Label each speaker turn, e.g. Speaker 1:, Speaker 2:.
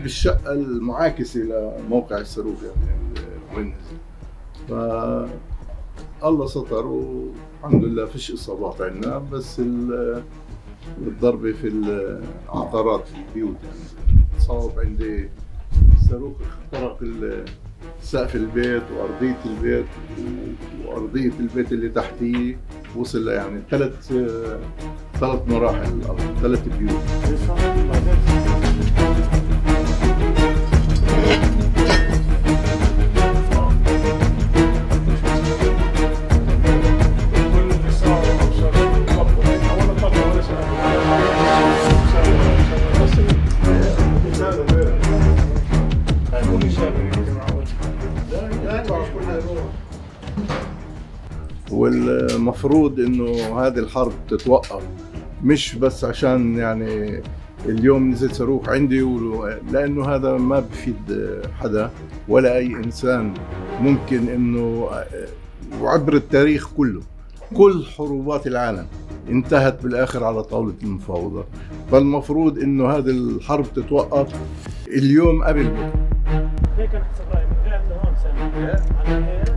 Speaker 1: بالشقة المعاكسة لموقع الصاروخ يعني وين نزل. الله ستر والحمد لله فيش إصابات عندنا، بس الضربة في العقارات في البيوت يعني صاب عندي الصاروخ اخترق سقف البيت وأرضية البيت وأرضية البيت اللي تحتيه، وصل يعني ثلاث مراحل الأرض، 3 بيوت. والمفروض انه هذه الحرب تتوقف، مش بس عشان يعني اليوم نزل صاروخ عندي لانه هذا ما بفيد حدا ولا اي انسان. ممكن انه وعبر التاريخ كله كل حروبات العالم انتهت بالاخر على طاولة المفاوضات، فالمفروض انه هذه الحرب تتوقف اليوم قبل بكره.
Speaker 2: هيك انا حسب رايي من غير لهون سنه